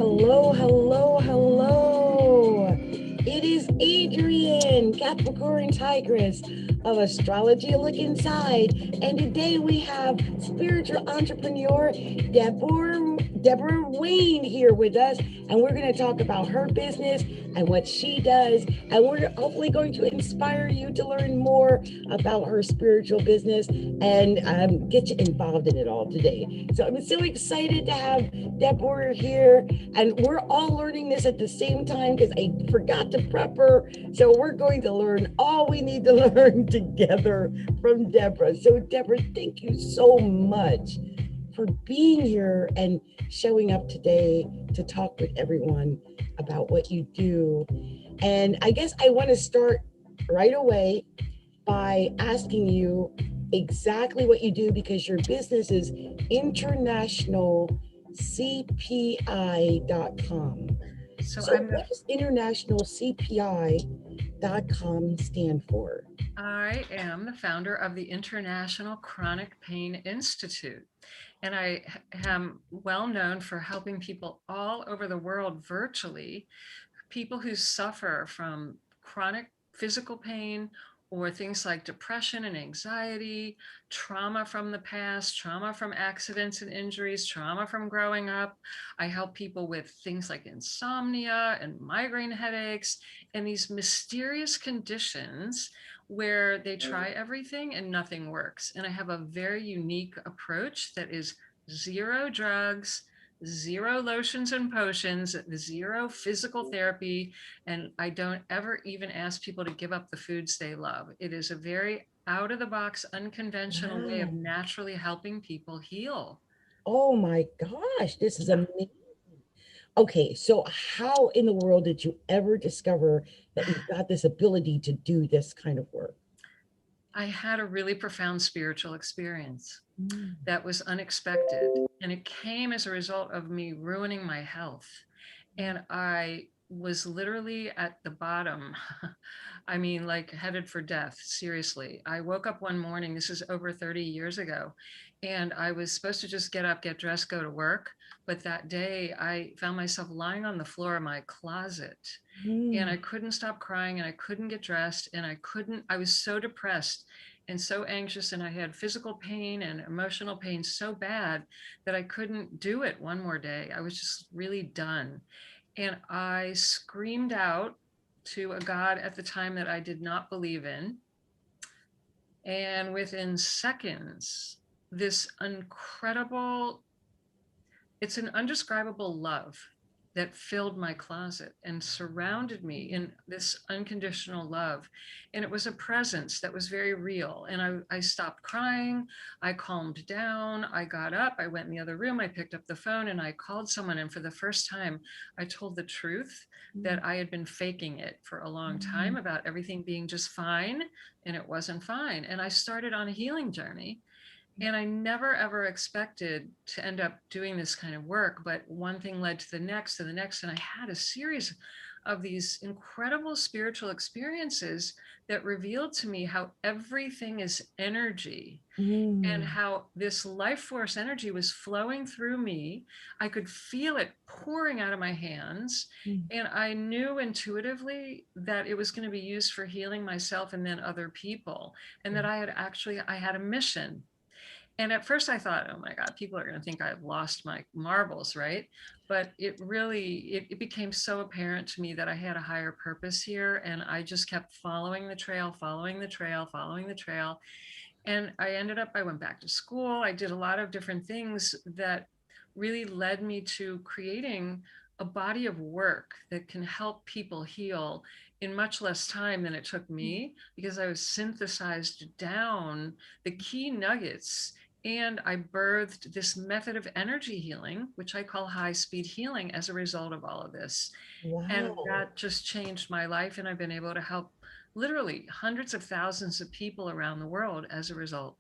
hello, hello, hello. It is Adrienne, Capricorntigress of Astrology Look Inside. And today we have spiritual entrepreneur Deborah Wayne here with us. And we're going to talk about her business and what she does. And we're hopefully going to inspire you to learn more about her spiritual business and get you involved in it all today. So I'm so excited to have Deborah here, and we're all learning this at the same time because I forgot to prep her. So we're going to learn all we need to learn together from Deborah. So Deborah, thank you so much for being here and showing up today to talk with everyone about what you do. And I guess I want to start right away by asking you exactly what you do, because your business is internationalcpi.com. So what does internationalcpi.com stand for? I am the founder of the International Chronic Pain Institute, and I am well known for helping people all over the world virtually, people who suffer from chronic physical pain or things like depression and anxiety, trauma from the past, trauma from accidents and injuries, trauma from growing up. I help people with things like insomnia and migraine headaches and these mysterious conditions where they try everything and nothing works. And I have a very unique approach that is zero drugs, zero lotions and potions, zero physical therapy, and I don't ever even ask people to give up the foods they love. It is a very out of the box, unconventional way of naturally helping people heal. Oh my gosh, this is amazing. Okay, so how in the world did you ever discover that you've got this ability to do this kind of work? I had a really profound spiritual experience that was unexpected, and it came as a result of me ruining my health. And I was literally at the bottom. I mean, like headed for death, seriously. I woke up one morning, this is over 30 years ago, and I was supposed to just get up, get dressed, go to work. But that day, I found myself lying on the floor of my closet, and I couldn't stop crying, and I couldn't get dressed, and I was so depressed and so anxious, and I had physical pain and emotional pain so bad that I couldn't do it one more day. I was just really done. And I screamed out to a God at the time that I did not believe in. And within seconds, this incredible, it's an undescribable love that filled my closet and surrounded me in this unconditional love. And it was a presence that was very real. And I stopped crying. I calmed down. I got up. I went in the other room. I picked up the phone and I called someone. And for the first time, I told the truth that I had been faking it for a long time about everything being just fine. And it wasn't fine. And I started on a healing journey. And I never ever expected to end up doing this kind of work, but one thing led to the next and the next. And I had a series of these incredible spiritual experiences that revealed to me how everything is energy and how this life force energy was flowing through me. I could feel it pouring out of my hands. And I knew intuitively that it was going to be used for healing myself and then other people. And that I had a mission. And at first I thought, oh my God, people are going to think I've lost my marbles, right? But it became so apparent to me that I had a higher purpose here. And I just kept following the trail, following the trail, following the trail. And I went back to school. I did a lot of different things that really led me to creating a body of work that can help people heal in much less time than it took me, because I was synthesized down the key nuggets. And I birthed this method of energy healing, which I call high speed healing, as a result of all of this. And that just changed my life. And I've been able to help literally hundreds of thousands of people around the world as a result.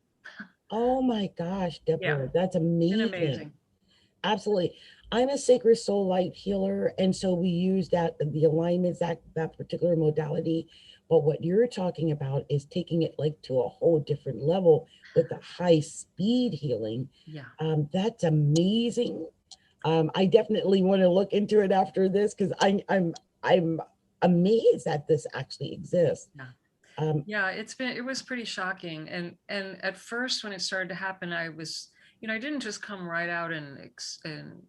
Oh my gosh, Yeah, Deborah, that's and amazing. amazing. Absolutely. I'm a sacred soul light healer, and so we use the alignments, that particular modality. But what you're talking about is taking it like to a whole different level with the high speed healing. Yeah. That's amazing. I definitely want to look into it after this because I'm amazed that this actually exists. Yeah. Um, Yeah, it was pretty shocking. And at first when it started to happen, I was, I didn't just come right out and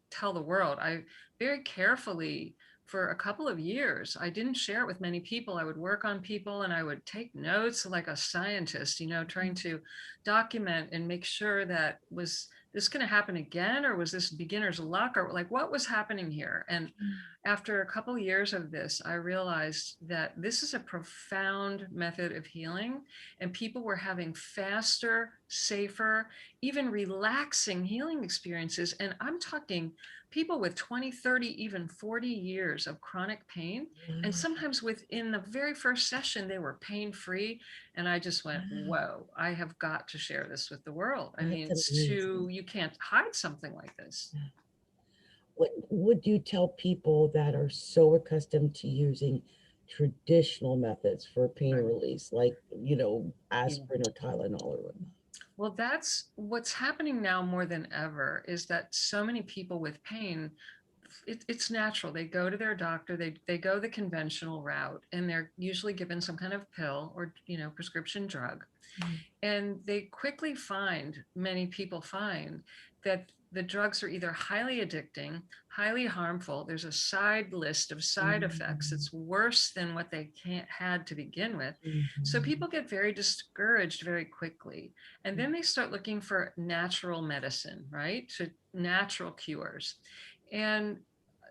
tell the world. I very carefully for a couple of years, I didn't share it with many people. I would work on people and I would take notes like a scientist, trying to document and make sure that was this going to happen again, or was this beginner's luck, or like what was happening here? And after a couple years of this, I realized that this is a profound method of healing, and people were having faster, safer, even relaxing healing experiences. And I'm talking people with 20, 30, even 40 years of chronic pain. And wow, sometimes within the very first session, they were pain free. And I just went, wow, whoa, I have got to share this with the world. I that's mean, amazing. you can't hide something like this. What would you tell people that are so accustomed to using traditional methods for pain Right. release, like, Yeah. aspirin or Tylenol or whatnot? Well, that's what's happening now more than ever is that so many people with pain, it's natural. They go to their doctor, they go the conventional route, and they're usually given some kind of pill or, prescription drug. Mm, And they quickly find, many people find, that the drugs are either highly addicting, highly harmful. There's a side list of side effects mm, that's worse than what they can't had to begin with. So mhm, people get very discouraged very quickly. And then they start looking for natural medicine, right? To natural cures. And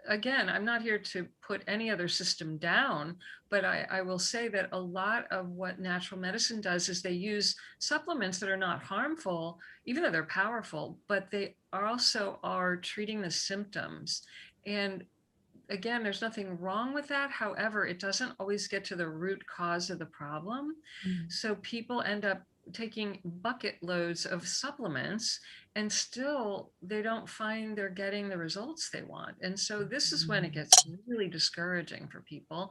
again, I'm not here to put any other system down, but I will say that a lot of what natural medicine does is they use supplements that are not harmful, even though they're powerful, but they also are treating the symptoms. And again, there's nothing wrong with that. However, it doesn't always get to the root cause of the problem. mm, So people end up taking bucket loads of supplements and still they don't find they're getting the results they want. And so this is when it mm, gets really discouraging for people,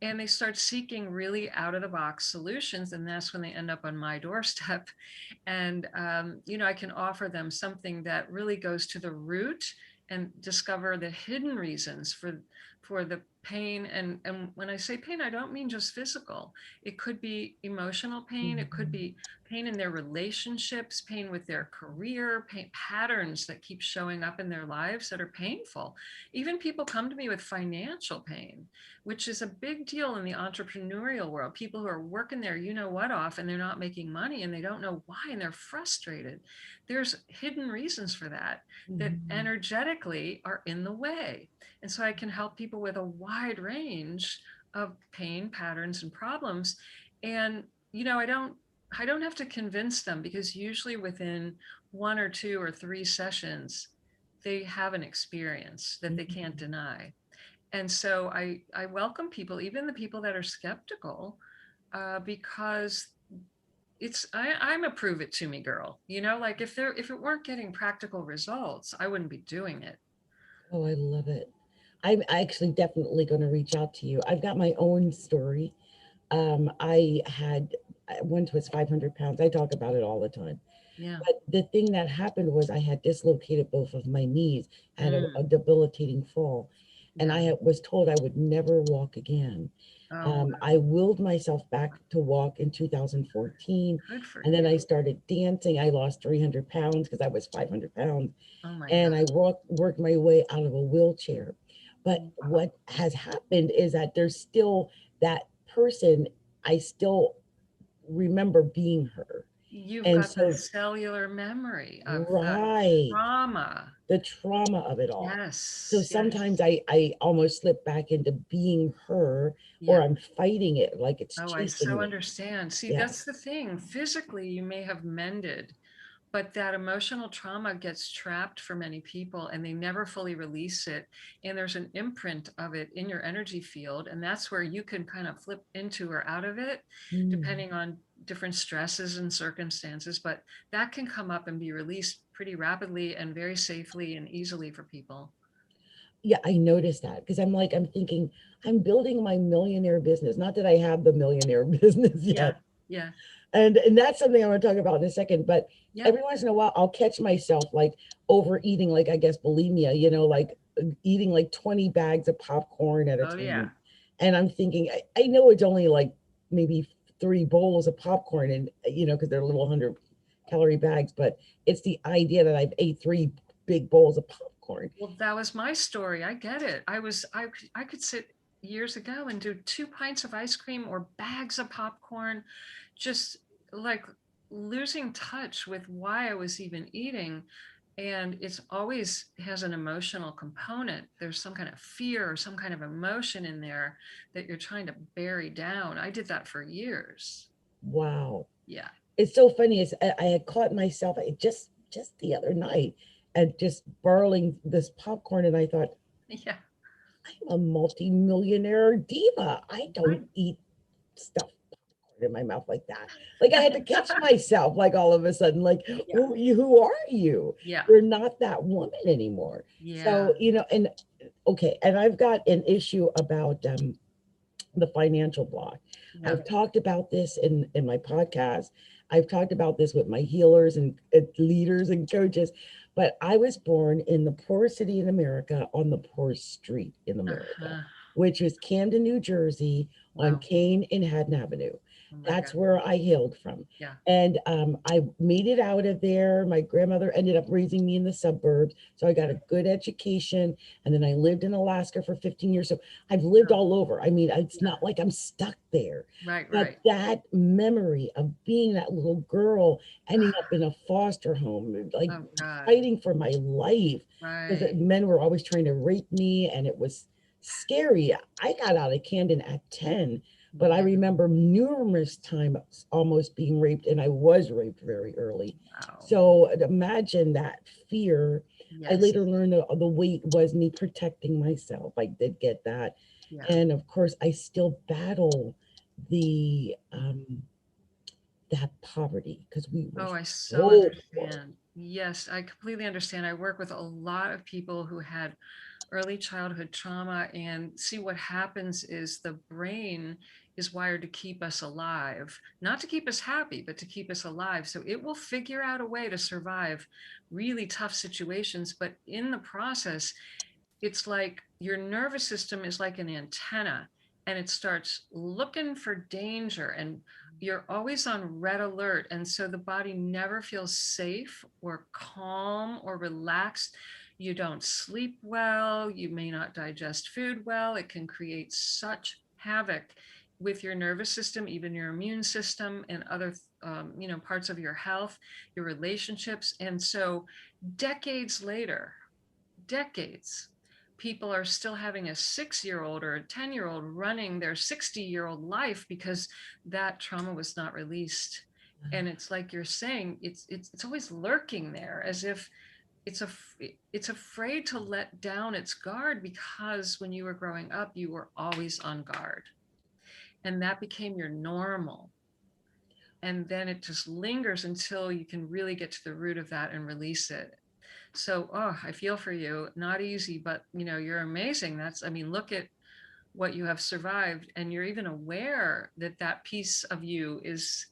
and they start seeking really out of the box solutions, and that's when they end up on my doorstep. And I can offer them something that really goes to the root and discover the hidden reasons for the pain. And when I say pain, I don't mean just physical. It could be emotional pain, it could mhm, be pain in their relationships, pain with their career, pain patterns that keep showing up in their lives that are painful. Even people come to me with financial pain, which is a big deal in the entrepreneurial world. People who are working their what off, and they're not making money and they don't know why, and they're frustrated. There's hidden reasons for that that mhm. energetically are in the way. And so I can help people with a wide range of pain patterns and problems. And I don't have to convince them, because usually within one or two or three sessions they have an experience that they can't Mhm. deny. And so I welcome people, even the people that are skeptical, because I'm a prove it to me girl. Like if it weren't getting practical results, I wouldn't be doing it. Oh, I love it. I'm actually definitely going to reach out to you. I've got my own story. I had once was 500 pounds. I talk about it all the time. Yeah. But the thing that happened was I had dislocated both of my knees. I had a Mm, debilitating fall, and yeah. was told I would never walk again. Oh, I willed myself back to walk in 2014, good for and then I you. started dancing. I lost 300 pounds because I was 500 pounds, Oh my God. and I worked my way out of a wheelchair. But Wow. what has happened is that there's still that person. I still remember being her. You've And got the so, cellular memory of the right, trauma. the trauma of it all. So Yes. sometimes Yes. I almost slip back into being her, or Yeah. I'm fighting it like it's Oh, I chasing so me. understand. See, Yeah. that's the thing. Physically, you may have mended, but that emotional trauma gets trapped for many people and they never fully release it. And there's an imprint of it in your energy field. And that's where you can kind of flip into or out of it, Mm. depending on different stresses and circumstances. But that can come up and be released pretty rapidly and very safely and easily for people. Yeah, I noticed that because I'm thinking, I'm building my millionaire business. Not that I have the millionaire business Yeah. yet, Yeah. And that's something I want to talk about in a second. But Yeah. every once in a while, I'll catch myself like overeating, like I guess bulimia, like eating like 20 bags of popcorn at a Oh yeah. time. And I'm thinking, I know it's only like maybe 3 bowls of popcorn, and because they're little 100-calorie bags, but it's the idea that I've ate 3 big bowls of popcorn. Well, that was my story. I get it. I could sit years ago and do 2 pints of ice cream or bags of popcorn, just like losing touch with why I was even eating. And it's always has an emotional component. There's some kind of fear or some kind of emotion in there that you're trying to bury down. I did that for years. Wow. Yeah. It's so funny. I had caught myself just the other night and just burling this popcorn, and I thought, Yeah. I'm a multi-millionaire diva. I Right. don't eat stuff in my mouth like that. Like I had to catch myself, like all of a sudden, like, Yeah. who are you? Yeah. You're not that woman anymore. Yeah. So, and okay, and I've got an issue about the financial block. Yeah. I've talked about this in my podcast. I've talked about this with my healers and leaders and coaches. But I was born in the poorest city in America on the poorest street in America, Uh-huh. which is Camden, New Jersey, on Wow. Kane and Haddon Avenue. Oh my That's God. where I hailed from. Yeah. And I made it out of there. My grandmother ended up raising me in the suburbs. So I got a good education. And then I lived in Alaska for 15 years. So I've lived Oh, all over. I mean, it's yeah. not like I'm stuck there. Right. But Right. that memory of being that little girl, ending up in a foster home, like Oh God. fighting for my life, because Right. men were always trying to rape me, and it was scary. I got out of Camden at 10, but I Yeah. remember numerous times almost being raped, and I was raped very early. Wow. So imagine that fear. I Yes. later learned the weight was me protecting myself. I did get that. Yeah. And of course, I still battle the that poverty because we were Oh, I so so poor. understand. Yes, I completely understand. I work with a lot of people who had early childhood trauma, and see what happens is the brain is wired to keep us alive, not to keep us happy, but to keep us alive. So it will figure out a way to survive really tough situations. But in the process, it's like your nervous system is like an antenna, and it starts looking for danger, and you're always on red alert. And so the body never feels safe or calm or relaxed. You don't sleep well. You may not digest food well. It can create such havoc with your nervous system, even your immune system, and other parts of your health, your relationships. And so decades later, decades, people are still having a 6-year-old or a 10-year-old running their 60-year-old life because that trauma was not released. And it's like you're saying, it's always lurking there, as if it's a it's afraid to let down its guard, because when you were growing up, you were always on guard, and that became your normal. And then it just lingers until you can really get to the root of that and release it. So, oh, I feel for you. Not easy, but you're amazing. I mean, look at what you have survived, and you're even aware that that piece of you is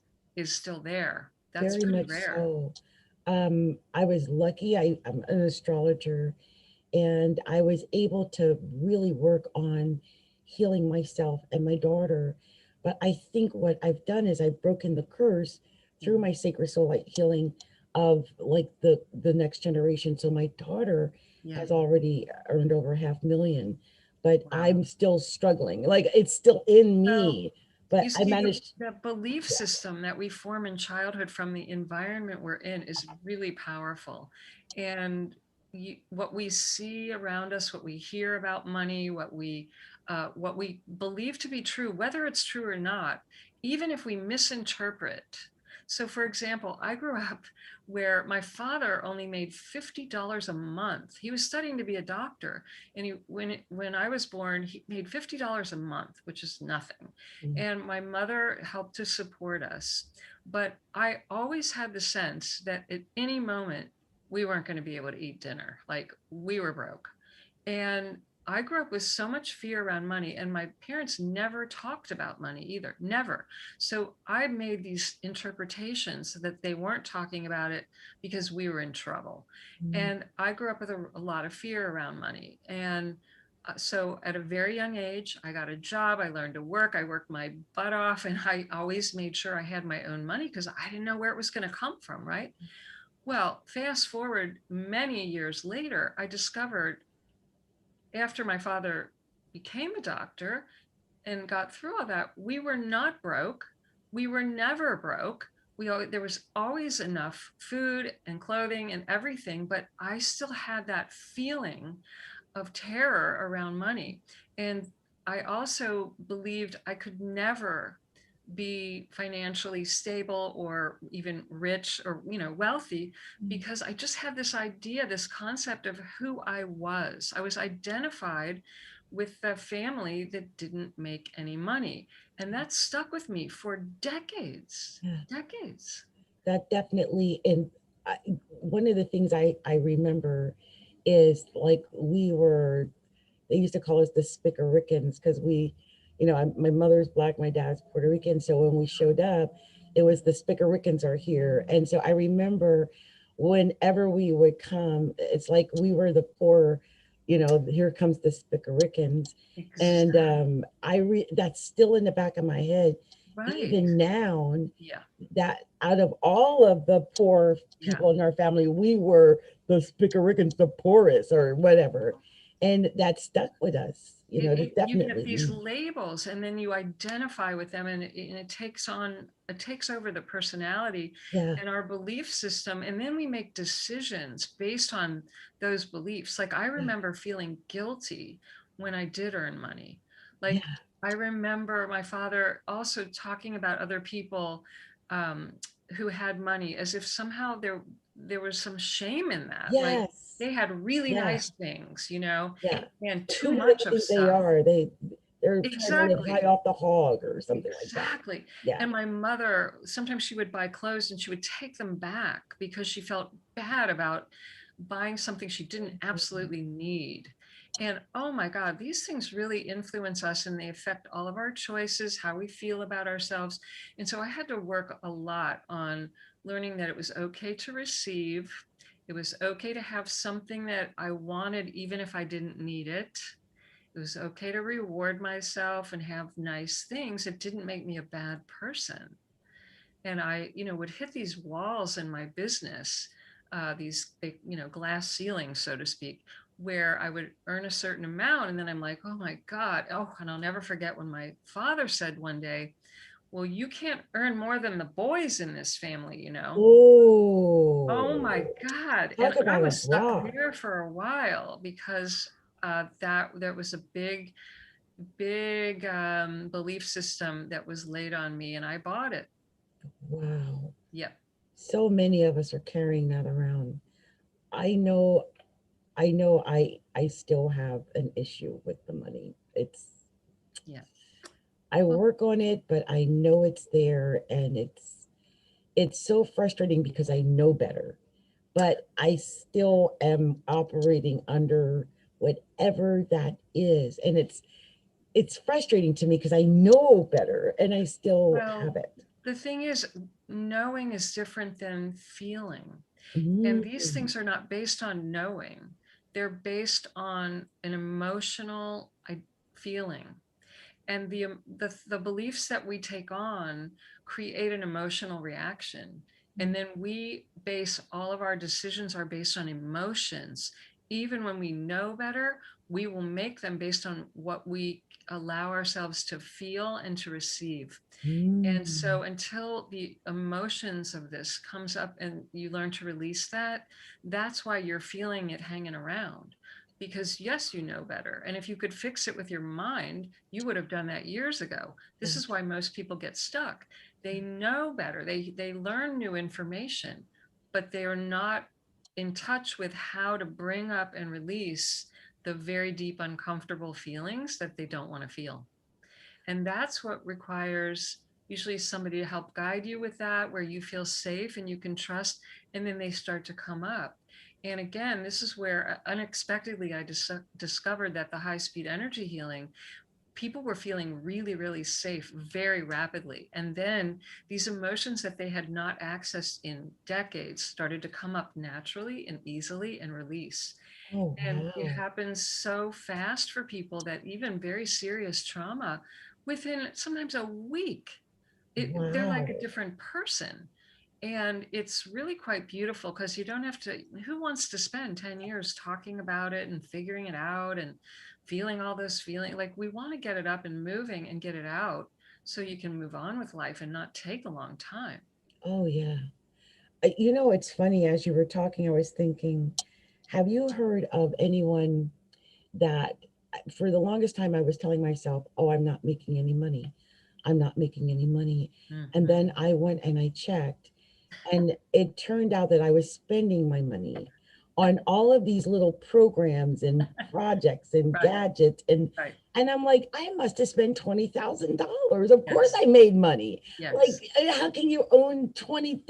still there. That's Very pretty much rare. so. I was lucky. I'm an astrologer, and I was able to really work on healing myself and my daughter. But I think what I've done is I've broken the curse through Mhm. my sacred soul light healing of like the next generation. So my daughter Yeah. has already earned over 500,000, but Wow. I'm still struggling. Like it's still in So me, but you I see, managed. the belief Yeah, system that we form in childhood from the environment we're in is really powerful. And what we see around us, what we hear about money, what we believe to be true, whether it's true or not, even if we misinterpret. So, for example, I grew up where my father only made $50 a month. He was studying to be a doctor, and when I was born, he made $50 a month, which is nothing. mm, And my mother helped to support us. But I always had the sense that at any moment we weren't going to be able to eat dinner. Like, we were broke. And I grew up with so much fear around money, and my parents never talked about money either, never. So I made these interpretations that they weren't talking about it because we were in trouble. And I grew up with a lot of fear around money. And so at a very young age, I got a job, I learned to work, I worked my butt off, and I always made sure I had my own money because I didn't know where it was going to come from, right? Well, fast forward many years later, I discovered after my father became a doctor and got through all that, we were not broke. We were never broke. There was always enough food and clothing and everything, but I still had that feeling of terror around money. And I also believed I could never be financially stable or even rich or wealthy, because I just had this idea, this concept of who I was identified with the family that didn't make any money, and that stuck with me for decades. Yeah, Decades. that definitely. And I, one of the things I remember is like we were, they used to call us the Spickerickens because we, my mother's black, my dad's Puerto Rican. So when we showed up, it was the Spickerickens are here. And so I remember whenever we would come, it's like we were the poor, here comes the Spickerickens. And Exactly. that's still in the back of my head, Right. even now, Yeah. that out of all of the poor Yeah. people in our family, we were the Spickerickens, the poorest or whatever. And that stuck with us, You, that you get definitely. these labels and then you identify with them, and it takes over the personality Yeah, and our belief system, and then we make decisions based on those beliefs. Like I yeah, remember feeling guilty when I did earn money. Like yeah. I remember my father also talking about other people um, who had money as if somehow there was some shame in that. Like Yes. they had really Yeah, nice things, yeah. and Like, too who do they much of think they stuff. are? They're trying to live high Exactly. off the hog or something like that. Exactly. Yeah. And my mother, sometimes she would buy clothes and she would take them back because she felt bad about buying something she didn't absolutely need. And oh my God, these things really influence us and they affect all of our choices, how we feel about ourselves. And so I had to work a lot on learning that it was okay to receive. It was okay to have something that I wanted, even if I didn't need it. It was okay to reward myself and have nice things. It didn't make me a bad person. And I, would hit these walls in my business, these big, glass ceilings, so to speak, where I would earn a certain amount. And then I'm like, oh my God. Oh, and I'll never forget when my father said one day, well, you can't earn more than the boys in this family. Oh Oh, my God. And talk I about a was stuck block. there for a while because that was a big belief system that was laid on me, and I bought it. Wow. Yep. So many of us are carrying that around. I know, I still have an issue with the money. Yeah. I Well, work on it, but I know it's there, and it's so frustrating because I know better, but I still am operating under whatever that is, and it's frustrating to me because I know better and I still well, have it. the thing is, knowing is different than feeling. And these Mm, things are not based on knowing. They're based on an emotional feeling. And the beliefs that we take on create an emotional reaction, and then we base all of our decisions are based on emotions. Even when we know better, we will make them based on what we allow ourselves to feel and to receive. And mm, so until the emotions of this comes up and you learn to release that, that's why you're feeling it hanging around. Because yes, you know better. And if you could fix it with your mind, you would have done that years ago. This yeah, is why most people get stuck. They know better. They learn new information, but they are not in touch with how to bring up and release the very deep uncomfortable feelings that they don't want to feel. And that's what requires usually somebody to help guide you with that, where you feel safe and you can trust, and then they start to come up. And again, this is where unexpectedly I discovered that the high speed energy healing, people were feeling really, really safe very rapidly. And then these emotions that they had not accessed in decades started to come up naturally and easily and release. Oh, And it wow. happens so fast for people that even very serious trauma, within sometimes a week, they're like a Wow. different person. And it's really quite beautiful because you don't have to, who wants to spend 10 years talking about it and figuring it out and feeling all those feelings? Like, we want to get it up and moving and get it out so you can move on with life and not take a long time. Oh, yeah. You know, it's funny, as you were talking, I was thinking, have you heard of anyone that for the longest time I was telling myself, oh, I'm not making any money. I'm not making any money. And Mm-hmm. then I went and I checked, and it turned out that I was spending my money on all of these little programs and projects and Right, gadgets, right. and I'm like, I must have spent $20,000. Of course Yes, I made money. Like, yes. how can you own 20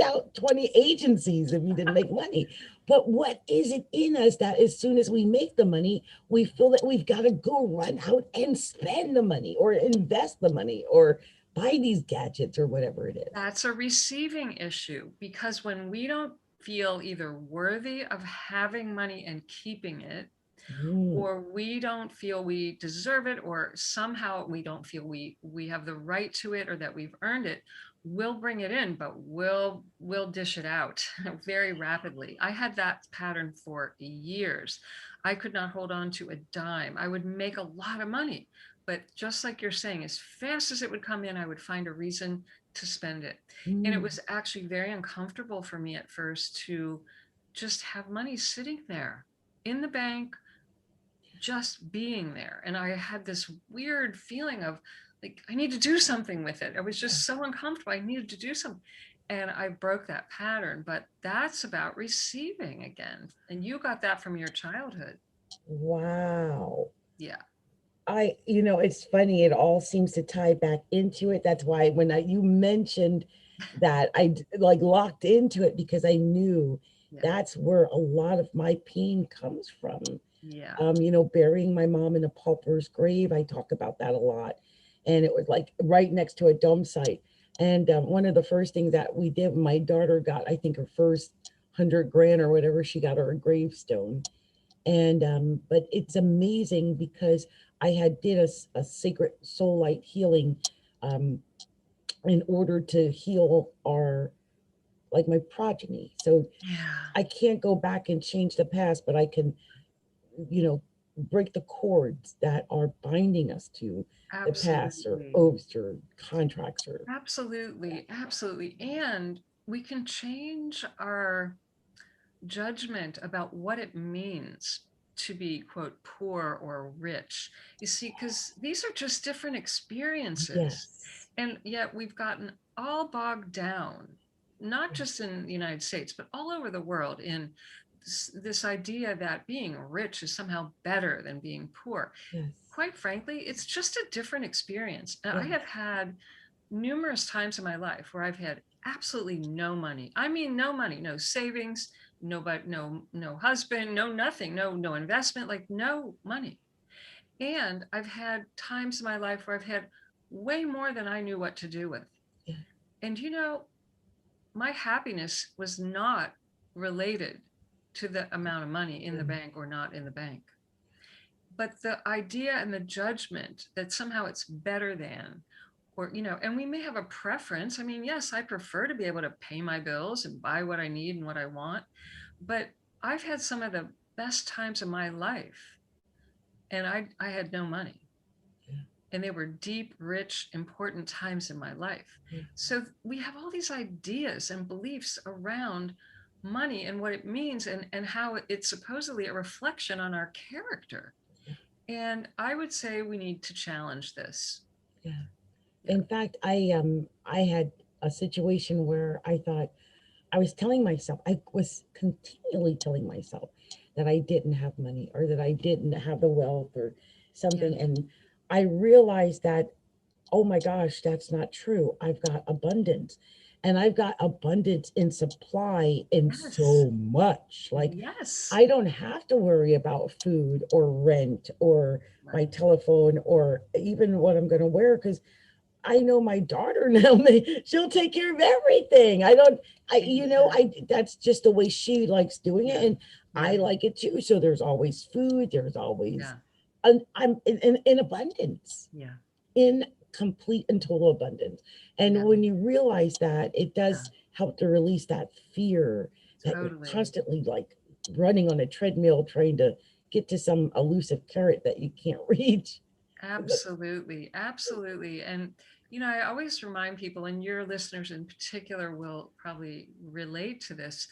agencies if you didn't make money? But what is it in us that as soon as we make the money, we feel that we've got to go run out and spend the money or invest the money or buy these gadgets or whatever it is? That's a receiving issue, because when we don't feel either worthy of having money and keeping it, Mm, or we don't feel we deserve it, or somehow we don't feel we have the right to it or that we've earned it, we'll bring it in, but we'll dish it out very rapidly. I had that pattern for years. I could not hold on to a dime. I would make a lot of money, but just like you're saying, as fast as it would come in, I would find a reason to spend it. And it mm, was actually very uncomfortable for me at first to just have money sitting there in the bank, just being there. And I had this weird feeling of, like, I need to do something with it. I was yeah. just so uncomfortable. I needed to do something. And I broke that pattern. But that's about receiving again. And you got that from your childhood. Wow. Yeah. It's funny. It all seems to tie back into it. That's why you mentioned that, like locked into it because I knew Yeah. that's where a lot of my pain comes from. Yeah. Burying my mom in a pauper's grave. I talk about that a lot. And it was like right next to a dump site. And one of the first things that we did, my daughter got, I think, her first 100 grand or whatever, she got her a gravestone. And but it's amazing because I had did a sacred soul light healing um, in order to heal our like my progeny. So Yeah. I can't go back and change the past, but I can, you know, break the cords that are binding us to the past or Absolutely. oaths or contracts or Absolutely. Absolutely. And we can change our judgment about what it means to be, quote, poor or rich. You see, because these are just different experiences. yes, And yet we've gotten all bogged down, not just in the United States, but all over the world, in this idea that being rich is somehow better than being poor. yes, Quite frankly, it's just a different experience. And I yes, have had numerous times in my life where I've had absolutely no money. I mean, no money, no savings, no husband, no nothing, no investment, like no money. And I've had times in my life where I've had way more than I knew what to do with. yeah, And my happiness was not related to the amount of money in the yeah, bank or not in the bank. But the idea and the judgment that somehow it's better than, or, and we may have a preference. I mean, yes, I prefer to be able to pay my bills and buy what I need and what I want, but I've had some of the best times of my life, and I had no money, yeah, and they were deep, rich, important times in my life. yeah, So we have all these ideas and beliefs around money and what it means, and how it's supposedly a reflection on our character. yeah, And I would say we need to challenge this. yeah. Yeah. In fact, I had a situation where I thought I was telling myself, I was continually telling myself that I didn't have money or that I didn't have the wealth or Yeah. something. And I realized that, oh my gosh, that's not true. I've got abundance. and I've got abundance in supply in Yes. so much. Like, Yes. I don't have to worry about food or rent or my Right. telephone or even what I'm going to wear because I know my daughter now. She'll take care of everything. I don't. Exactly. That's just the way she likes doing it, Yeah. and I Yeah. like it too. So there's always food. There's always, Yeah. I'm in abundance, Yeah. in complete and total abundance. And Yeah. when you realize that, it Yeah. does help to release that fear that you're Totally. constantly like running on a treadmill trying to get to some elusive carrot that you can't reach. Absolutely. Absolutely. And, I always remind people, and your listeners in particular will probably relate to this,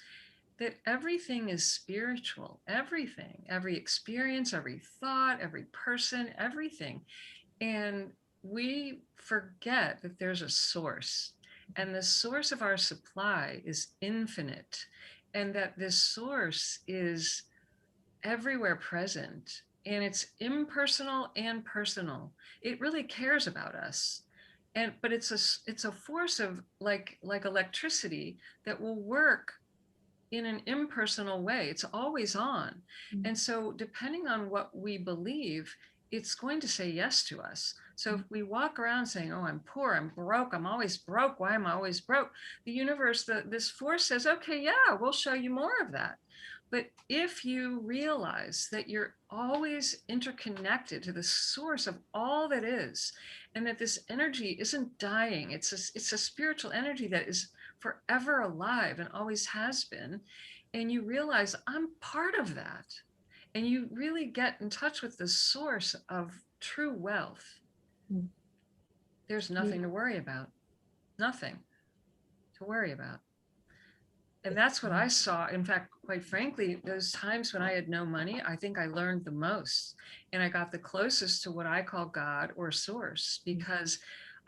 that everything is spiritual. Everything, every experience, every thought, every person, everything. And we forget that there's a source, and the source of our supply is infinite, and that this source is everywhere present, and it's impersonal and personal. It really cares about us. And but it's a force of like electricity that will work in an impersonal way. It's always on. And so, depending on what we believe, it's going to say yes to us. So, if we walk around saying, "Oh, I'm poor, I'm broke, I'm always broke, why am I always broke?" The universe, this force says, "Okay, yeah, we'll show you more of that." But if you realize that you're always interconnected to the source of all that is, and that this energy isn't dying, it's a spiritual energy that is forever alive and always has been, and you realize I'm part of that, and you really get in touch with the source of true wealth, there's nothing to worry about. Nothing to worry about. And that's what I saw. In fact, quite frankly, those times when I had no money, I think I learned the most. And I got the closest to what I call God or source, because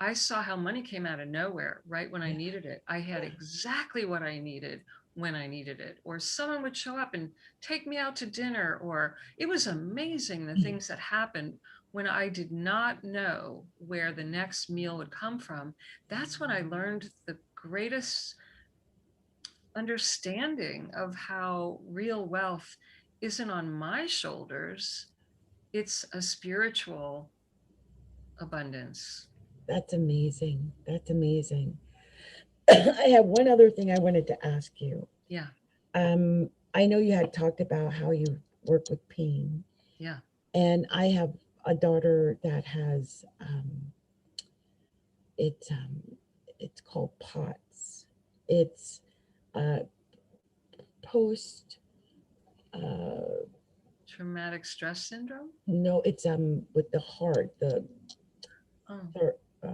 I saw how money came out of nowhere right when I Yeah. needed it. I had exactly what I needed when I needed it. Or someone would show up and take me out to dinner. Or it was amazing the things that happened when I did not know where the next meal would come from. That's when I learned the greatest understanding of how real wealth isn't on my shoulders, it's a spiritual abundance. That's amazing. That's amazing. I have one other thing I wanted to ask you. Yeah. I know you had talked about how you work with pain, Yeah. and I have a daughter that has it's it's called POTS. It's uh, post. Traumatic stress syndrome. No, it's with the heart, the Oh, thor- uh,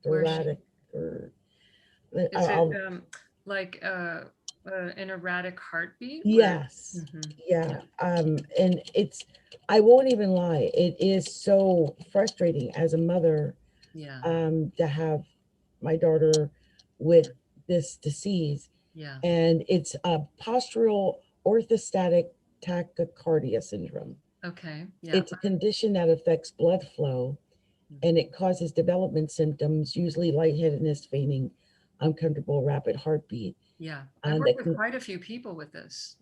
where she thoracic or is it I'll like an erratic heartbeat where yes, yeah. yeah. And it's, I won't even lie, it is so frustrating as a mother Yeah. to have my daughter with this disease, Yeah. and it's a postural orthostatic tachycardia syndrome. Okay. Yeah. It's a condition that affects blood flow, and it causes development symptoms, usually lightheadedness, fainting, uncomfortable, rapid heartbeat. Yeah. I've And worked that with can, quite a few people with this.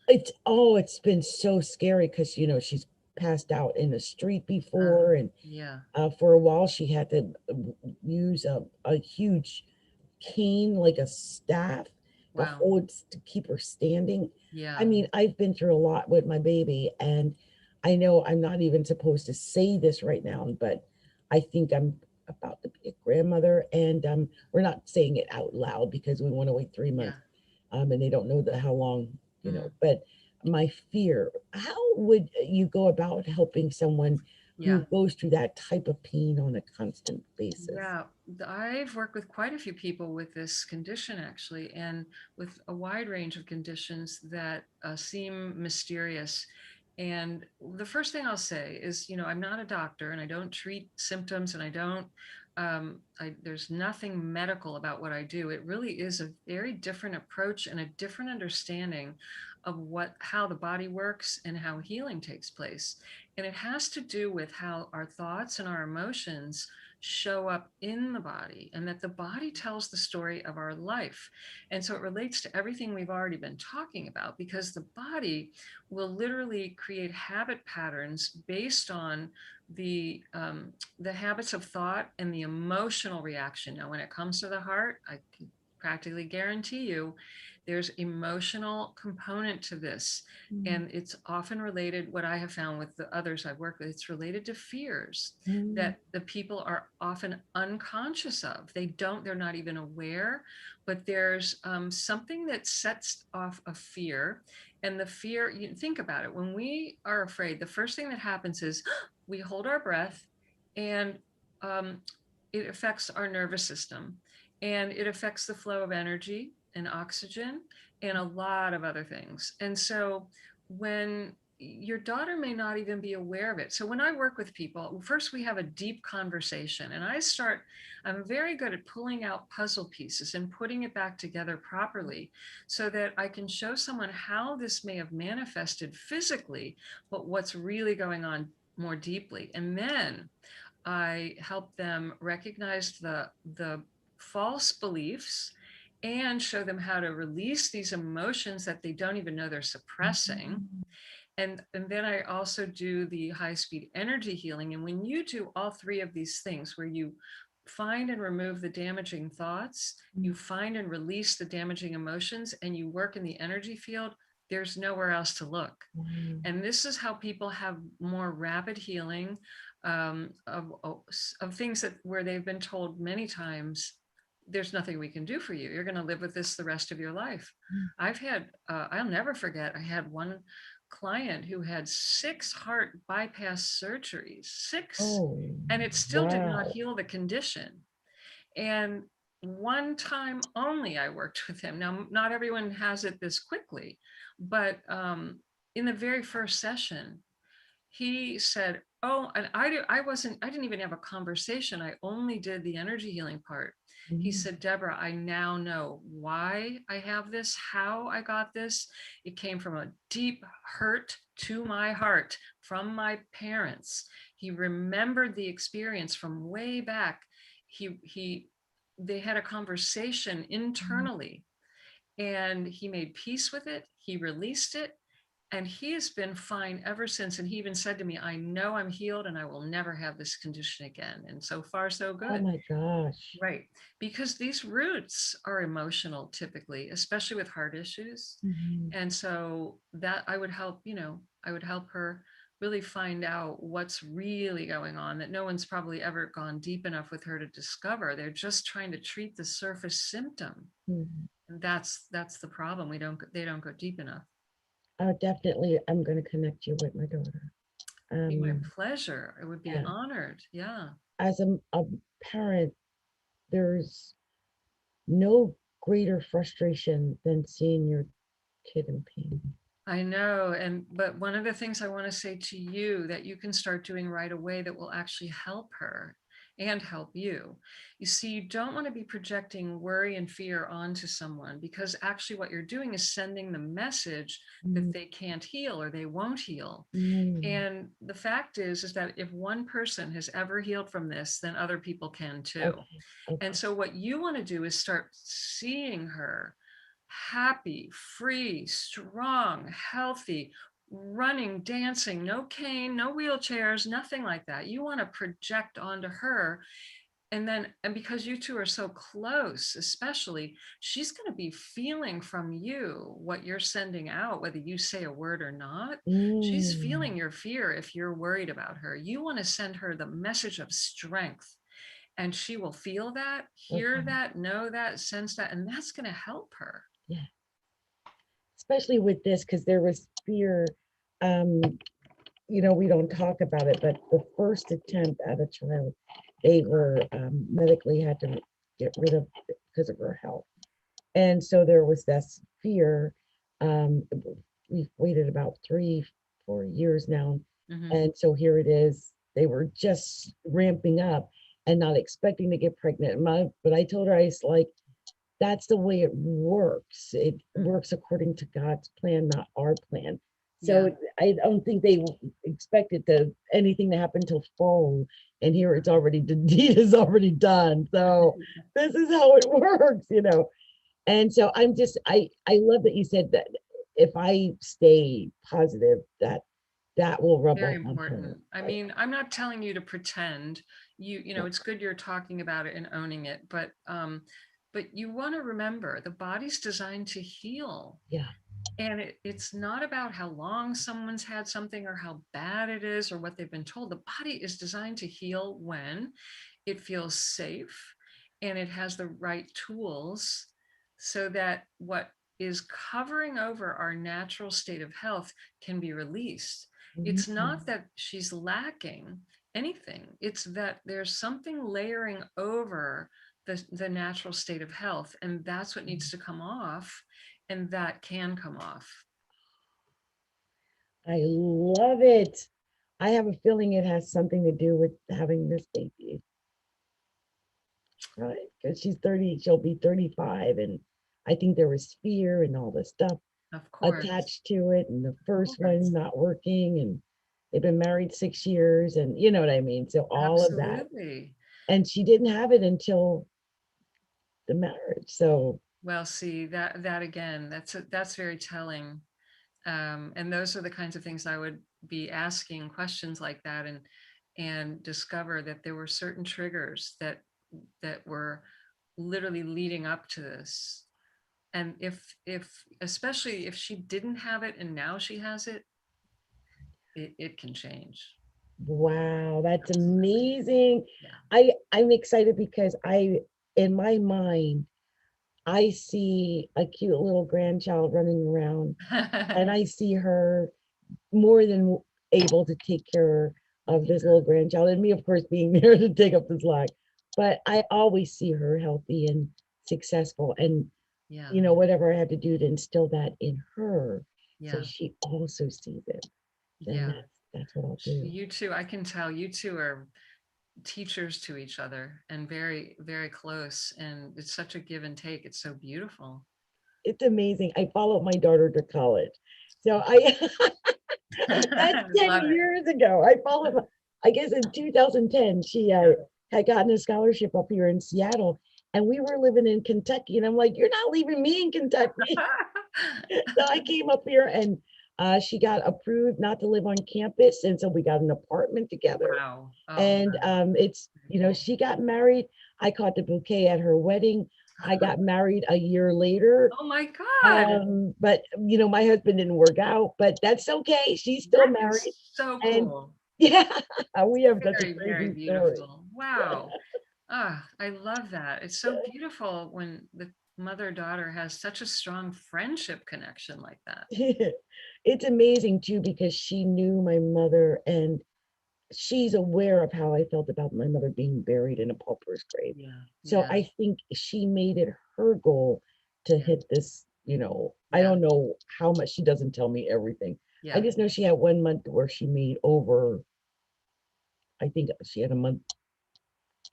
it's been so scary because she's passed out in the street Uh, before, and yeah. for a while she had to use a huge cane, like a staff, to Wow. hold to keep her standing. I Yeah. mean, I've been through a lot with my baby, and I know I'm not even supposed to say this right now, but I think I'm about to be a grandmother, and we're not saying it out loud because we want to wait 3 months, Yeah. and they don't know how long, Mm, But my fear, how would you go about helping someone yeah. who goes through that type of pain on a constant basis? Yeah, I've worked with quite a few people with this condition actually, and with a wide range of conditions that seem mysterious. And the first thing I'll say is, I'm not a doctor and I don't treat symptoms, and I don't, there's nothing medical about what I do. It really is a very different approach and a different understanding of how the body works and how healing takes place. And it has to do with how our thoughts and our emotions show up in the body, and that the body tells the story of our life. And so it relates to everything we've already been talking about, because the body will literally create habit patterns based on the habits of thought and the emotional reaction. Now, when it comes to the heart, I can practically guarantee you there's emotional component to this. And it's often related, what I have found with the others I've worked with, it's related to fears that the people are often unconscious of. They're not even aware, but there's something that sets off a fear. And the fear, you think about it, when we are afraid, the first thing that happens is we hold our breath, and it affects our nervous system, and it affects the flow of energy and oxygen and a lot of other things. And so when your daughter may not even be aware of it. So when I work with people, first we have a deep conversation, and I'm very good at pulling out puzzle pieces and putting it back together properly so that I can show someone how this may have manifested physically, but what's really going on more deeply. And then I help them recognize the false beliefs and show them how to release these emotions that they don't even know they're suppressing. And then I also do the high speed energy healing. And when you do all three of these things, where you find and remove the damaging thoughts, you find and release the damaging emotions, and you work in the energy field, there's nowhere else to look. And this is how people have more rapid healing of things where they've been told many times, there's nothing we can do for you. You're going to live with this the rest of your life. I'll never forget, I had one client who had 6 heart bypass surgeries, 6, and it still did not heal the condition. And one time only I worked with him. Now, not everyone has it this quickly, but in the very first session, he said, oh, and I didn't even have a conversation. I only did the energy healing part. He said, Deborah, I now know why I have this, how I got this. It came from a deep hurt to my heart from my parents. He remembered the experience from way back. They had a conversation internally, and he made peace with it. He released it, and he has been fine ever since. And he even said to me, I know I'm healed and I will never have this condition again. And so far, so good. Oh my gosh. Right. Because these roots are emotional typically, especially with heart issues. And so that I would help her really find out what's really going on, that no one's probably ever gone deep enough with her to discover. They're just trying to treat the surface symptom. And that's the problem. They don't go deep enough. Definitely, I'm going to connect you with my daughter. Be my pleasure. I would be honored. Yeah. As a parent, there's no greater frustration than seeing your kid in pain. I know. But one of the things I want to say to you that you can start doing right away that will actually help her and help you. You see, you don't want to be projecting worry and fear onto someone, because actually what you're doing is sending the message that they can't heal or they won't heal. And the fact is that if one person has ever healed from this, then other people can too. And so what you want to do is start seeing her happy, free, strong, healthy, running, dancing, no cane, no wheelchairs, nothing like that. You want to project onto her. And because you two are so close, especially, she's going to be feeling from you what you're sending out, whether you say a word or not. She's feeling your fear if you're worried about her. You want to send her the message of strength, and she will feel that, hear that, know that, sense that, and that's going to help her. Yeah. Especially with this, because there was fear. We don't talk about it, but the first attempt at a child, they were medically had to get rid of because of her health. And so there was this fear. We've waited about 3-4 years now. And so here it is. They were just ramping up and not expecting to get pregnant. But I told her, I was like, that's the way it works. It works according to God's plan, not our plan. Yeah. So I don't think they expected anything to happen till fall. And here it's already, the deed is already done. So this is how it works, you know. And so I love that you said that if I stay positive, that will rub Very off on her. important. I mean, I'm not telling you to pretend. You know, Yeah, it's good you're talking about it and owning it, but you want to remember the body's designed to heal. yeah. And it's not about how long someone's had something or how bad it is or what they've been told. The body is designed to heal when it feels safe and it has the right tools so that what is covering over our natural state of health can be released. It's not Mhm. that she's lacking anything, it's that there's something layering over the natural state of health, and that's what needs to come off, and that can come off. I love it. I have a feeling it has something to do with having this baby, right? Because she's 30, she'll be 35. And I think there was fear and all this stuff Of course. attached to it. And the Of first one course. not working. And they've been married 6 years. And you know what I mean? So all of that. Absolutely. And she didn't have it until the marriage. So, Well, see, that again, that's very telling. And those are the kinds of things I would be asking questions like that, and discover that there were certain triggers that were literally leading up to this. And if especially if she didn't have it and now she has it, it can change. wow, that's Absolutely. amazing. Yeah. I'm excited because in my mind, I see a cute little grandchild running around, and I see her more than able to take care of this little grandchild, and me, of course, being there to take up the slack. But I always see her healthy and successful, and Yeah. you know, whatever I have to do to instill that in her, so Yeah. she also sees it, then Yeah. that's what I'll do. You two, I can tell you two are teachers to each other and very, very close. And it's such a give and take. It's so beautiful. It's amazing. I followed my daughter to college, so I that's I 10 love it. years ago. I followed, I guess in 2010, she Yeah. had gotten a scholarship up here in Seattle, and we were living in Kentucky. And I'm like, you're not leaving me in Kentucky. So I came up here, and she got approved not to live on campus. And so we got an apartment together. Wow. Oh, And wow. it's, Very you know, cool. she got married. I caught the bouquet at her wedding. I got married a year later. Oh my God. But you know, my husband didn't work out, but that's okay. She's still That married. is so And cool. yeah, we have such a Very, very crazy story. beautiful. Wow. Ah, I love that. It's so beautiful when the mother-daughter has such a strong friendship connection like that. It's amazing too because she knew my mother, and she's aware of how I felt about my mother being buried in a pauper's grave. Yeah. So Yeah. I think she made it her goal to Yeah. hit this, you know, I Yeah. don't know how much, she doesn't tell me everything. I Yeah. just know she had 1 month where she made over, I think she had a month.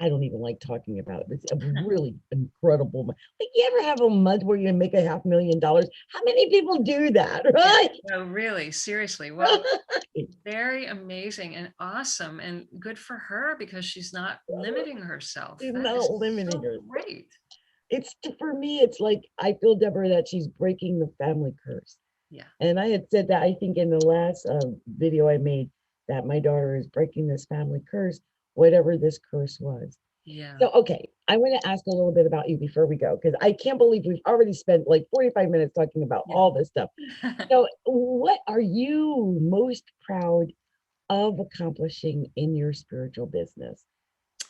I don't even like talking about it. It's a really incredible like, you ever have a month where you make $500,000? How many people do that, Yeah. right? No, really, seriously. Well, very amazing and awesome and good for her because she's not limiting herself. She's That not is limiting so herself. great. It's for me, it's like I feel, Deborah, that she's breaking the family curse. Yeah. And I had said that, I think, in the last video I made, that my daughter is breaking this family curse, whatever this curse was. Yeah. So, okay, I want to ask a little bit about you before we go, because I can't believe we've already spent like 45 minutes talking about Yeah. all this stuff. So, what are you most proud of accomplishing in your spiritual business?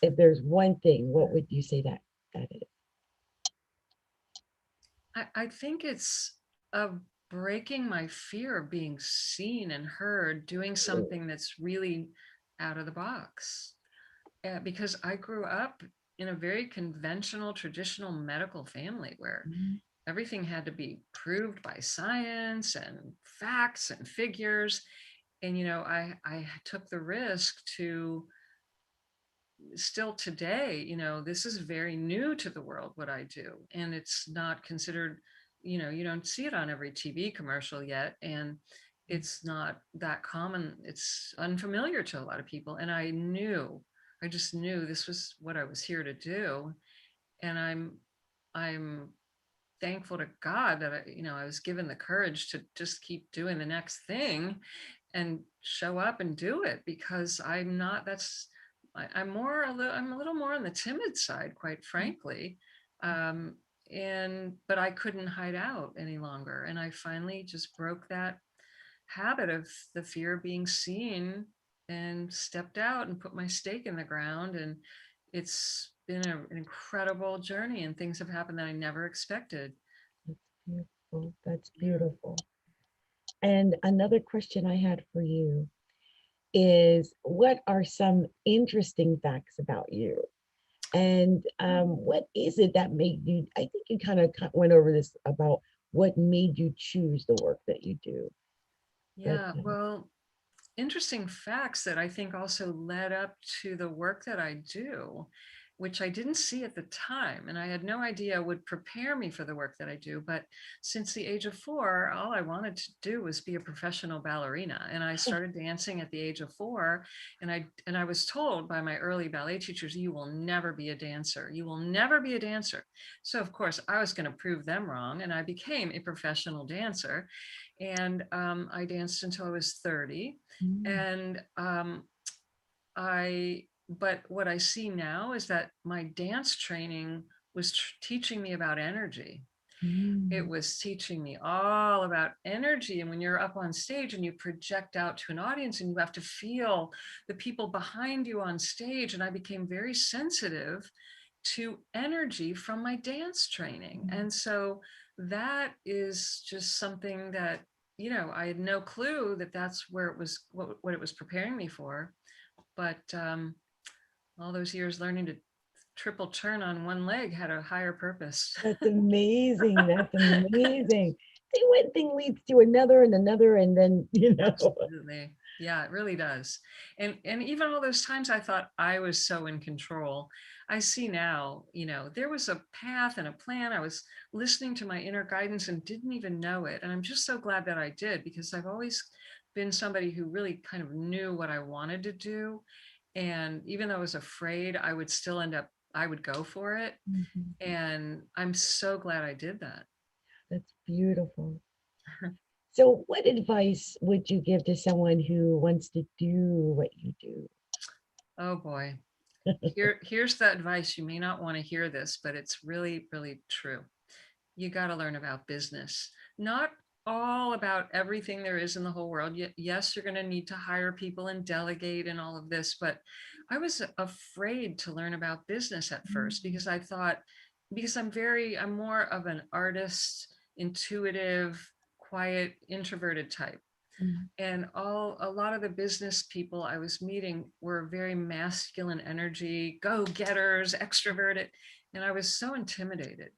If there's one thing, what would you say that is? I think it's of breaking my fear of being seen and heard, doing something that's really out of the box. Because I grew up in a very conventional, traditional medical family where Mhm. everything had to be proved by science and facts and figures. And, I took the risk to still today, this is very new to the world, what I do. And it's not considered, you don't see it on every TV commercial yet. it's not that common. It's unfamiliar to a lot of people. And I just knew this was what I was here to do. And I'm thankful to God that I was given the courage to just keep doing the next thing and show up and do it, because I'm not, I'm a little more on the timid side, quite frankly. But I couldn't hide out any longer. And I finally just broke that habit of the fear of being seen and stepped out and put my stake in the ground. And it's been an incredible journey, and things have happened that I never expected. That's beautiful. That's Yeah. beautiful. And another question I had for you is, what are some interesting facts about you? And what is it that made you, I think you kind of went over this about what made you choose the work that you do. But Yeah. Well, interesting facts that I think also led up to the work that I do, which I didn't see at the time. And I had no idea would prepare me for the work that I do. But since the age of 4, all I wanted to do was be a professional ballerina. And I started dancing at the age of 4. And I was told by my early ballet teachers, you will never be a dancer. You will never be a dancer. So of course I was going to prove them wrong. And I became a professional dancer. And I danced until I was 30. mm, And but what I see now is that my dance training was teaching me about energy. It mm, was teaching me all about energy. And when you're up on stage and you project out to an audience and you have to feel the people behind you on stage, and I became very sensitive to energy from my dance training. mm. And so that is just something that, I had no clue that that's where it was, what it was preparing me for. But all those years learning to triple turn on one leg had a higher purpose. That's amazing. That's amazing. See, one thing leads to another, and then, Absolutely. Yeah, it really does. And even all those times I thought I was so in control, I see now, there was a path and a plan. I was listening to my inner guidance and didn't even know it. And I'm just so glad that I did, because I've always been somebody who really kind of knew what I wanted to do. And even though I was afraid, I would go for it. Mhm. And I'm so glad I did that. That's beautiful. So, what advice would you give to someone who wants to do what you do? Oh boy. Here's the advice. You may not want to hear this, but it's really, really true. You got to learn about business, not all about everything there is in the whole world. Yes, you're going to need to hire people and delegate and all of this, but I was afraid to learn about business at first, Mm, because I thought, because I'm more of an artist, intuitive, quiet, introverted type. mm, And a lot of the business people I was meeting were very masculine energy, go-getters, extroverted, and I was so intimidated,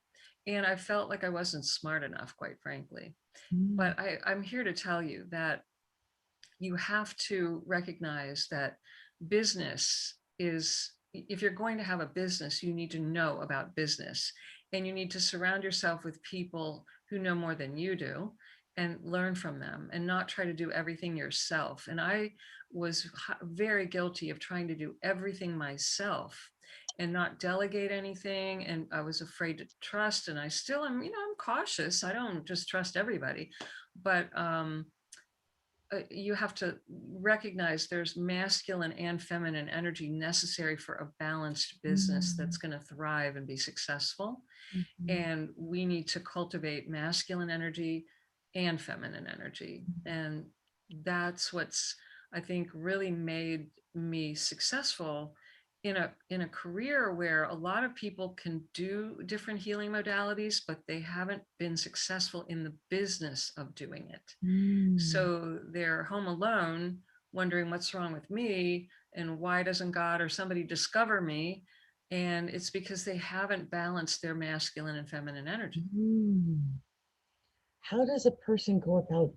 and I felt like I wasn't smart enough, quite frankly. mm, But I'm here to tell you that you have to recognize that business is, if you're going to have a business, you need to know about business, and you need to surround yourself with people who know more than you do and learn from them, and not try to do everything yourself. And I was very guilty of trying to do everything myself and not delegate anything. And I was afraid to trust. And I still am, I'm cautious. I don't just trust everybody. But you have to recognize there's masculine and feminine energy necessary for a balanced business that's mm, going to thrive and be successful. mhm, And we need to cultivate masculine energy and feminine energy. And that's what's, I think, really made me successful in a career where a lot of people can do different healing modalities, but they haven't been successful in the business of doing it. mm, So they're home alone, wondering what's wrong with me and why doesn't God or somebody discover me? And it's because they haven't balanced their masculine and feminine energy. mm. How does a person go about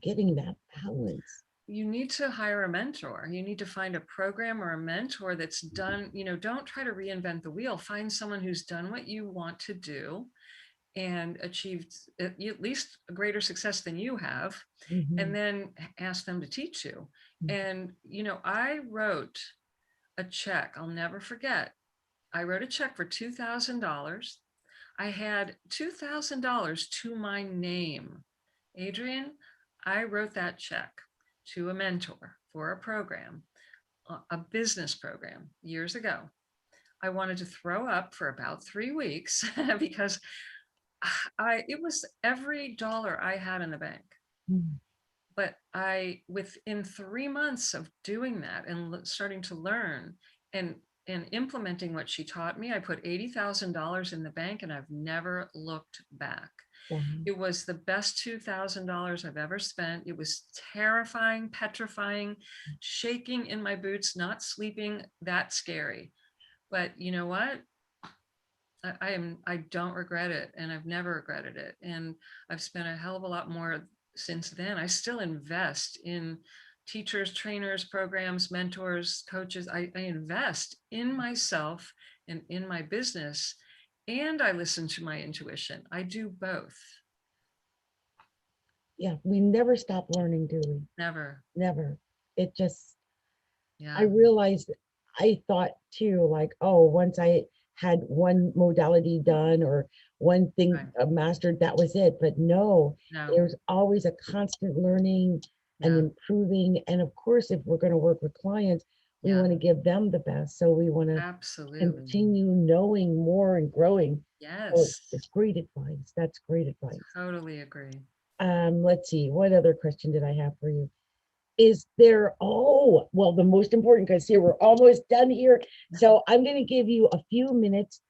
getting that balance? You need to hire a mentor. You need to find a program or a mentor that's done, don't try to reinvent the wheel. Find someone who's done what you want to do and achieved at least a greater success than you have, and then ask them to teach you. And, I wrote a check. I'll never forget. I wrote a check for $2,000. I had $2,000 to my name. Adrienne, I wrote that check to a mentor for a program, a business program years ago. I wanted to throw up for about 3 weeks because it was every dollar I had in the bank. But within 3 months of doing that and starting to learn and implementing what she taught me, I put $80,000 in the bank and I've never looked back. It was the best $2,000 I've ever spent. It was terrifying, petrifying, shaking in my boots, not sleeping, that scary. But you know what? I don't regret it, and I've never regretted it. And I've spent a hell of a lot more since then. I still invest in teachers, trainers, programs, mentors, coaches. I invest in myself and in my business, and I listen to my intuition. I do both. Yeah, we never stop learning, do we? Never. Never. It just, Yeah. I realized, I thought too, like, oh, once I had one modality done or one thing Right. mastered, that was it. But no, No. there's always a constant learning and Yeah. improving. And of course, if we're going to work with clients, we Yeah. want to give them the best. So we want to Absolutely. continue knowing more and growing. So Yes. it's great advice. That's great advice. Totally agree. Let's see, what other question did I have for you? Is there, oh, well, the most important, because here we're almost done here. So I'm going to give you a few minutes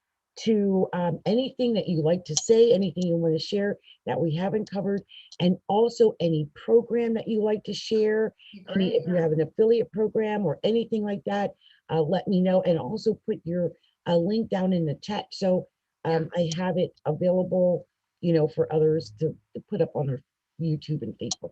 to anything that you like to say, anything you want to share that we haven't covered, and also any program that you like to share. If you have an affiliate program or anything like that, let me know. And also put your link down in the chat so I have it available, for others to put up on their YouTube and Facebook.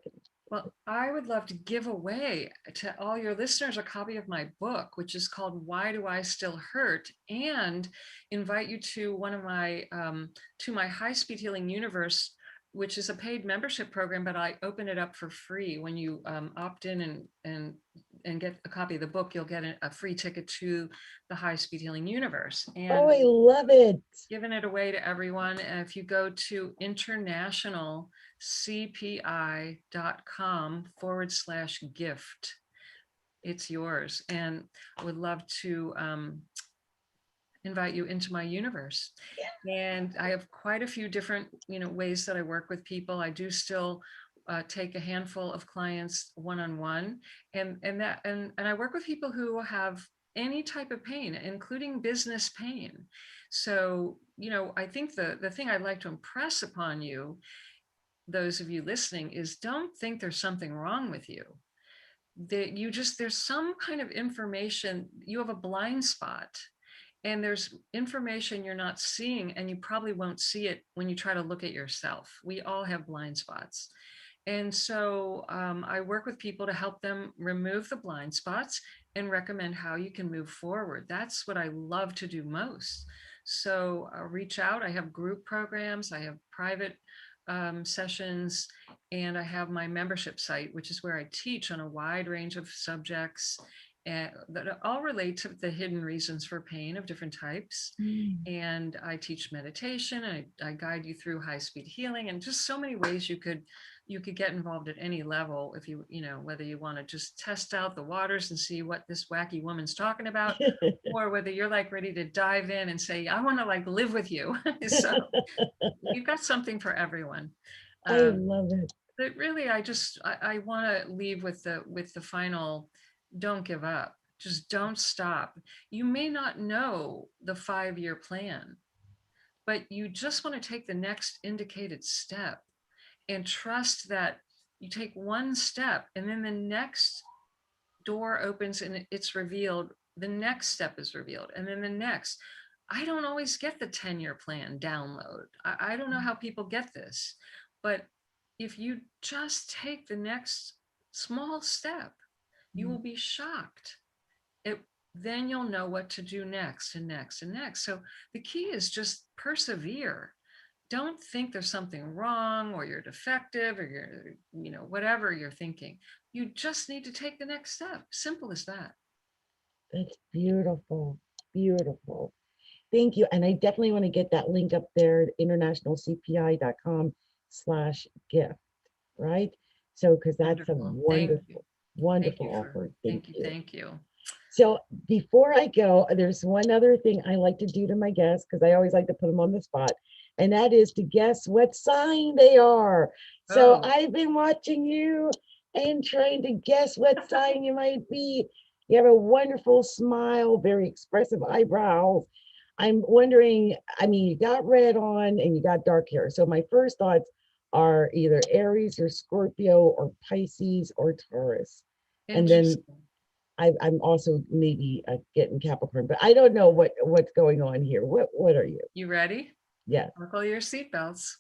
Well, I would love to give away to all your listeners a copy of my book, which is called Why Do I Still Hurt? And invite you to one of my, to my High Speed Healing Universe, which is a paid membership program, but I open it up for free. When you opt in and get a copy of the book, you'll get a free ticket to the High Speed Healing Universe. And oh, I love it. Giving it away to everyone. And if you go to internationalcpi.com/gift, it's yours. And I would love to invite you into my universe. And I have quite a few different, ways that I work with people. I do still take a handful of clients one-on-one, and I work with people who have any type of pain, including business pain. So, I think the thing I'd like to impress upon you, those of you listening, is don't think there's something wrong with you. That there's some kind of information, you have a blind spot, and there's information you're not seeing, and you probably won't see it when you try to look at yourself. We all have blind spots. And so I work with people to help them remove the blind spots and recommend how you can move forward. That's what I love to do most. So reach out. I have group programs, I have private sessions, and I have my membership site, which is where I teach on a wide range of subjects that all relate to the hidden reasons for pain of different types. And I teach meditation. I guide you through high-speed healing, and just so many ways you could get involved at any level. If whether you want to just test out the waters and see what this wacky woman's talking about, or whether you're like ready to dive in and say, I want to like live with you. So you've got something for everyone. I love it. But really, I want to leave with the final: don't give up. Just don't stop. You may not know the 5-year plan, but you just want to take the next indicated step and trust that you take one step and then the next door opens and it's revealed. The next step is revealed, and then the next. I don't always get the 10-year plan download. I don't know how people get this, but if you just take the next small step, you will be shocked. Then you'll know what to do next and next and next. So the key is just persevere. don't think there's something wrong or you're defective or you're, whatever you're thinking. You just need to take the next step. Simple as that. That's beautiful. Beautiful. Thank you. And I definitely want to get that link up there, internationalcpi.com/gift, right? So, because that's a Wonderful. Thank you. wonderful, Thank wonderful you for, offer. Thank thank you. you. Thank you. So before I go, there's one other thing I like to do to my guests because I always like to put them on the spot, and that is to guess what sign they are. So Oh, I've been watching you and trying to guess what sign you might be. You have a wonderful smile, very expressive eyebrows. I'm wondering, I mean, you got red on and you got dark hair. So my first thoughts are either Aries or Scorpio or Pisces or Taurus. And then interesting. I'm also maybe getting Capricorn, but I don't know what's going on here. What are you? You ready? Yes. Buckle your seatbelts.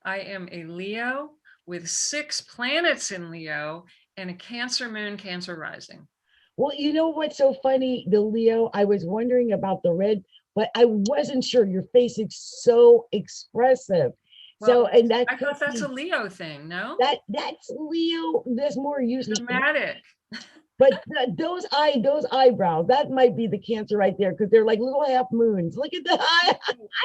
I am a Leo with 6 planets in Leo and a Cancer moon, Cancer rising. Well, you know what's so funny, the Leo? I was wondering about the red, but I wasn't sure. Your face is so expressive. So, Well, and that I could thought that's a be Leo thing, no? that's Leo. There's more usually Dramatic. but those eyebrows, that might be the Cancer right there because they're like little half moons. Look at the eye.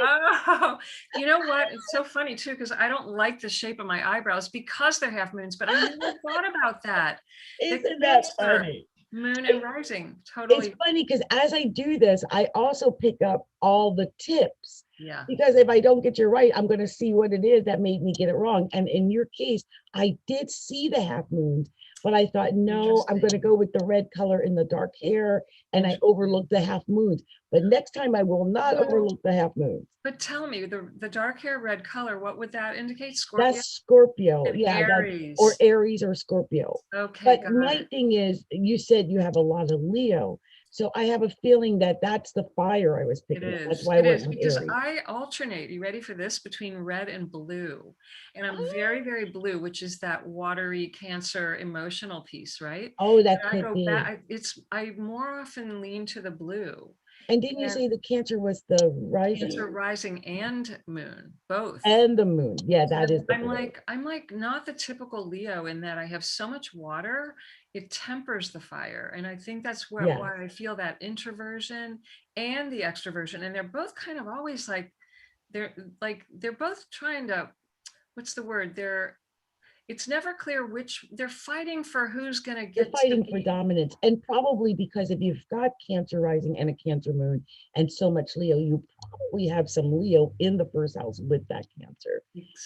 Oh, you know what? It's so funny too, because I don't like the shape of my eyebrows because they're half moons, but I never thought about that. The Isn't that Cancer, funny? moon and rising, It's totally. funny because as I do this, I also pick up all the tips. Yeah. Because if I don't get you right, I'm going to see what it is that made me get it wrong. And in your case, I did see the half moons, but I thought, no, I'm going to Interesting. go with the red color in the dark hair. And I Interesting. overlooked the half moons. But next time I will not Well, overlook the half moons. but tell me, the dark hair, red color, what would that indicate? Scorpio That's Scorpio. and Yeah, that or Aries. Aries or Scorpio. Okay, But got my it. thing is, you said you have a lot of Leo. So I have a feeling that that's the fire I was It picking up. That's is. why I It went is with because Aries. I alternate. You ready for this? Between red and blue. And I'm very, Oh, very blue, which is that watery Cancer emotional piece, right? oh, that But I could go be. back. I more often lean to the blue. And didn't you And say the Cancer was the Cancer rising rising and moon, both. and the moon? Yeah, So that is the I'm blue. like, I'm like not the typical Leo in that I have so much water, it tempers the fire. And I think that's Yes. why I feel that introversion and the extroversion. And they're both kind of always they're both trying to, what's the word? It's never clear which they're fighting for who's gonna They're get to fighting for be. dominance. And probably because if you've got Cancer rising and a Cancer moon and so much Leo, you probably have some Leo in the first house with that Cancer.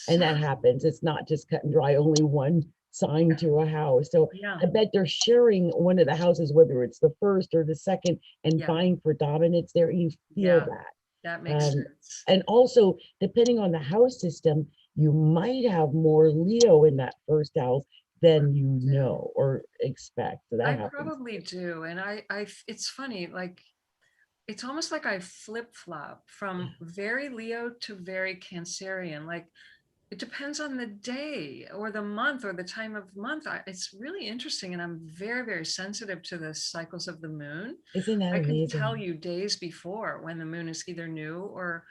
And that Exactly. happens. It's not just cut and dry, only one sign to a house. So Yeah. I bet they're sharing one of the houses, whether it's the first or the second, and Yeah. vying for dominance there. You feel Yeah. that. That makes Um, sense. and also, depending on the house system, you might have more Leo in that first house than you Do. know or expect. So that I happens. probably do. And it's funny, like it's almost like I flip flop from very Leo to very Cancerian. Like it depends on the day or the month or the time of month. It's really interesting. And I'm very, very sensitive to the cycles of the moon. Isn't that I can tell amazing? you days before when the moon is either new or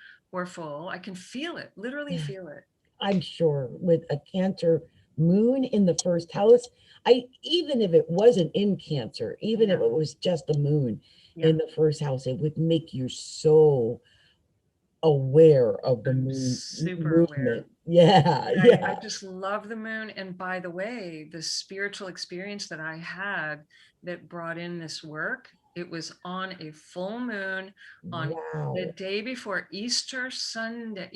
full. I can feel it, literally Yeah, feel it. I'm sure with a Cancer moon in the first house, I even if it wasn't in Cancer, even if Yeah. it was just the moon Yeah. in the first house, it would make you so aware of the I'm moon super aware. movement. Yeah, I yeah. just love the moon. And by the way, the spiritual experience that I had that brought in this work, it was on a full moon on the Wow. day before Easter Wow. Sunday.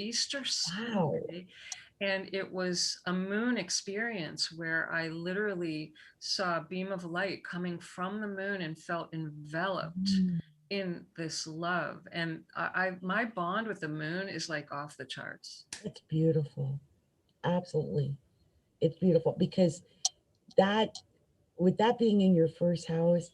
And it was a moon experience where I literally saw a beam of light coming from the moon and felt enveloped Mm, in this love. And my bond with the moon is like off the charts. it's beautiful. Absolutely. It's beautiful because that, with that being in your first house,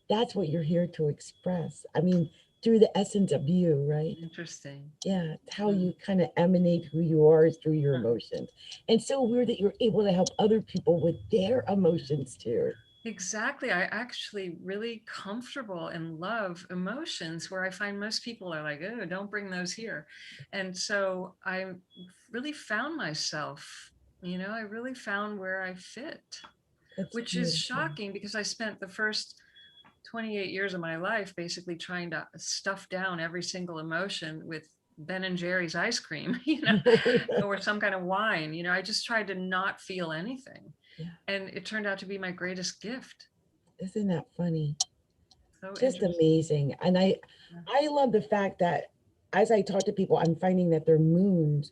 that's what you're here to express. I mean, through the essence of you, right? Interesting. Yeah, it's how Mm. you kind of emanate who you are is through your emotions. And so weird that you're able to help other people with their emotions too. Exactly. I actually really comfortable and love emotions where I find most people are like, oh, don't bring those here. And so I really found myself, I really found where I fit, That's which is beautiful. shocking because I spent the first 28 years of my life basically trying to stuff down every single emotion with Ben and Jerry's ice cream, or some kind of wine. I just tried to not feel anything. Yeah. And it turned out to be my greatest gift. Isn't that funny? So Just interesting. amazing. And Yeah. I love the fact that as I talk to people, I'm finding that their moons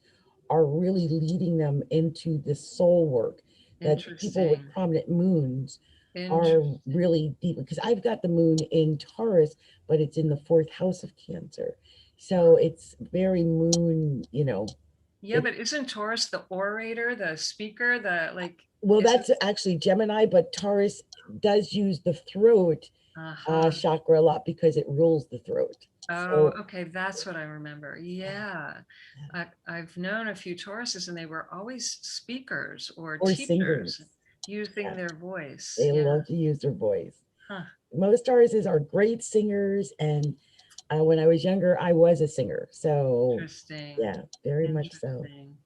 are really leading them into the soul work. That people with Interesting. prominent moons are Interesting. really deep, because I've got the moon in Taurus, but it's in the fourth house of Cancer. So it's very moon, Yeah, it but isn't Taurus the orator, the speaker, the like, well, isn't that's actually Gemini, but Taurus does use the throat uh-huh. chakra a lot because it rules the throat. Oh, So okay, that's what I remember. yeah, Yeah. yeah. I've known a few Tauruses and they were always speakers or Or teachers singers. using Yeah, their voice. they Yeah. love to use their voice. Huh. Most Tauruses are great singers, and when I was younger, I was a singer. So Interesting. yeah, very much so. Interesting.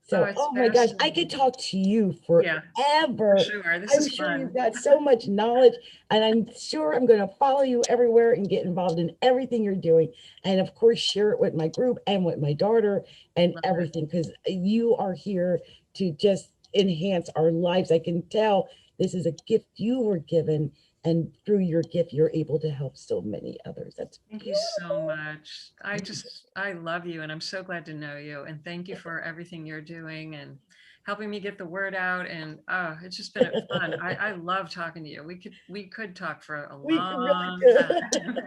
Oh, So, it's oh my gosh, I could fascinating. talk to you Yeah, for forever. sure. This I'm is sure you've fun. got so much knowledge, and I'm sure I'm going to follow you everywhere and get involved in everything you're doing. And of course, share it with my group and with my daughter and Love it. everything, because you are here to just enhance our lives. I can tell this is a gift you were given, and through your gift, you're able to help so many others. That's Thank you so beautiful. much. I love you and I'm so glad to know you. And thank you for everything you're doing and helping me get the word out. And it's just been fun. I love talking to you. We could talk for a We really long could. time.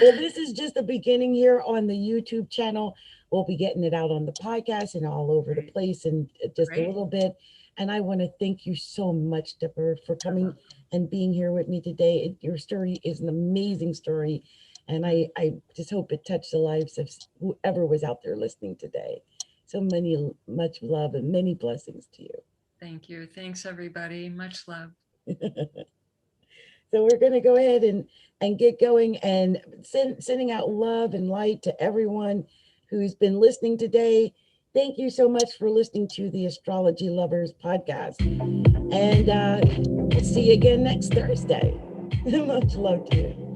Well, this is just the beginning here on the YouTube channel. We'll be getting it out on the podcast and all over the Great. place in just a Great. little bit. And I want to thank you so much, Deborah, for You're coming welcome. and being here with me today. Your story is an amazing story. And Mm, I just hope it touched the lives of whoever was out there listening today. So much love and many blessings to thank you. Thanks everybody. Much love. you. So we're going to go ahead and get going and sending out love and light to everyone who's been listening today. Thank you so much for listening to the Astrology Lovers podcast. And we'll see you again next Thursday. Much love to you.